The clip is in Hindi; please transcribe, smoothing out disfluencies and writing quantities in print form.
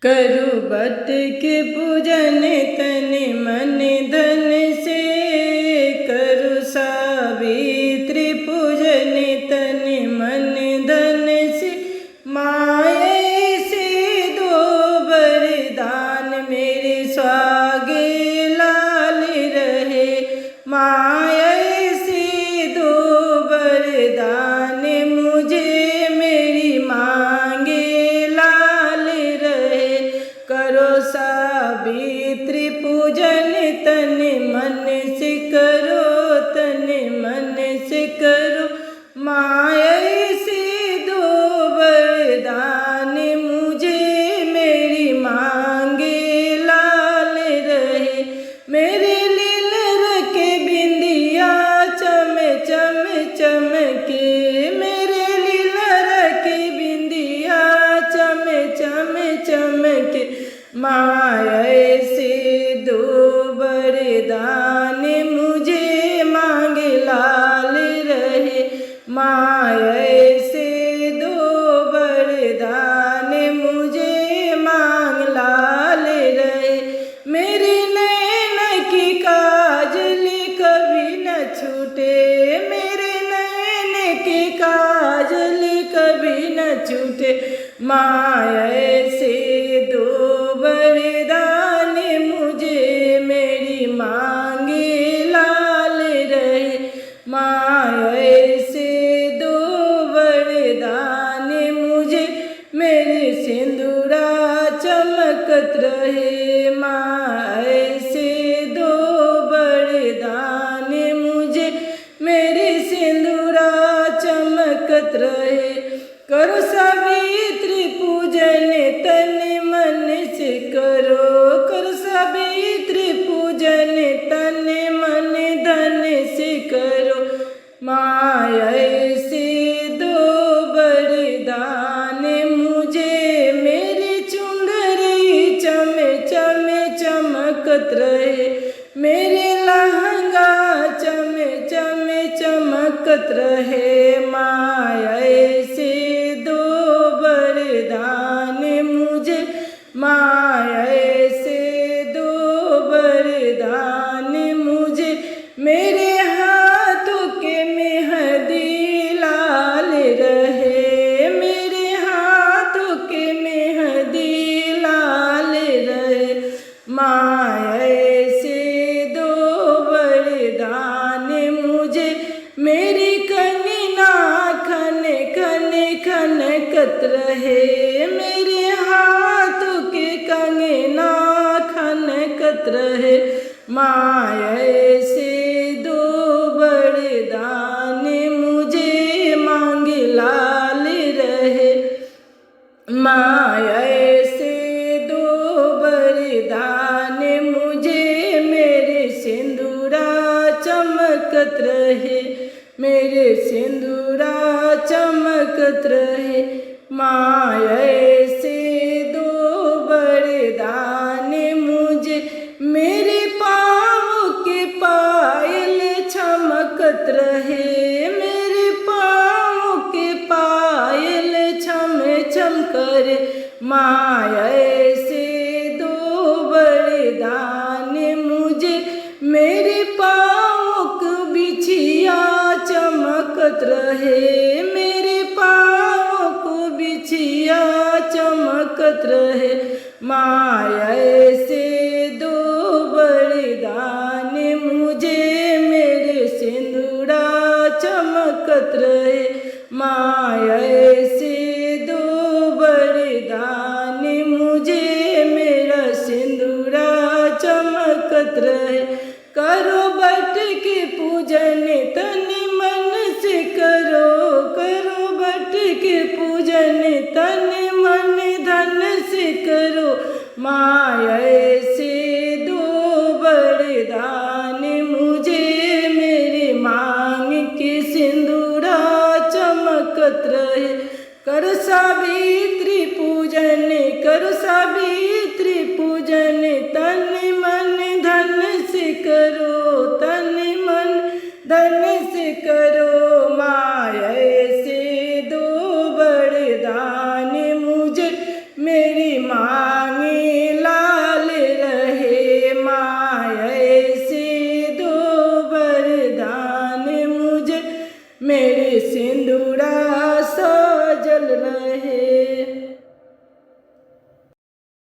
करु बट के पूजन तन मन धन से, करु सावित्री पूजन तन मन धन से। माये से दो वरदान मेरे स्वागे लाल रहे, माये से दो वरदान मुझे मेरी मांगे लाल रहे। करो सावित्री पूजन तन मन से करो, तन मन से करो। माये से दो वरदान मुझे मेरी मांगे लाल रहे। मेरे लील रखे बिंदिया चम चम चमके, मेरे लील रखे बिंदिया चम चम चमके। माये से दो वरदान मुझे मांगे लाल रहे, माये से दो वरदान मुझे मांग लाल रहे। मेरे नैन की काजल कभी न छूटे, मेरे नैन की काजल कभी न छूटे। माये से दो वरदान मुझे मेरी मांगे लाल रहे, माये से दो वरदान मुझे मेरे सिंदूरा चमकत रहे। माये से दो वरदान मुझे मेरे सिंदूरा चमकत रहे। करो सावित्री पूजन तन मन से करो, करो सावित्री पूजन तन मन धन से करो। माये से दो वरदान मुझे मेरी चुंदरी चम चम चमकत रहे, मेरे लहंगा चम चम चमकत रहे। माये से दो वरदान मुझे, माये से दो वरदान मुझे मेरे हाथों के मेहंदी लाल रहे, मेरे हाथों के मेहंदी लाल रहे। माये से दो वरदान मुझे मेरी कंगना खन खन खनकत रहे, मेरे हाथों के कंगना खनकत रहे। माये से दो वरदान मुझे मांगे लाल रहे, माये से दो वरदान मुझे मेरे सिंदूरा चमकत रहे, मेरे सिंदूरा चमकत रहे। माये से दो वरदान मुझे मेरे पाँव के पायल चमकत रहे, मेरे पाँव के पायल छम छम करे। माये से दो वरदान मुझे मेरे पाँव की बिछिया चमकत रहे, मेरे पाँव को बिछिया चमकत रहे। माये से दो वरदान मुझे मेरे सिंदूरा चमकत रहे। माये से दो वरदान मुझे मेरा सिंदूरा चमकत रहे। करो बट के पूजन तन मन से करो, करो बट के पूजन तन मन धन से करो। माये से दो वरदान मुझे मेरी मांग के सिंदूरा चमकत रहे। करो सावित्री पूजन, करो सावित्री पूजन तन मन धन से करो, तन मन धन से करो। माये से दो वरदान मुझे मेरी मांग मेरे सिंदूरा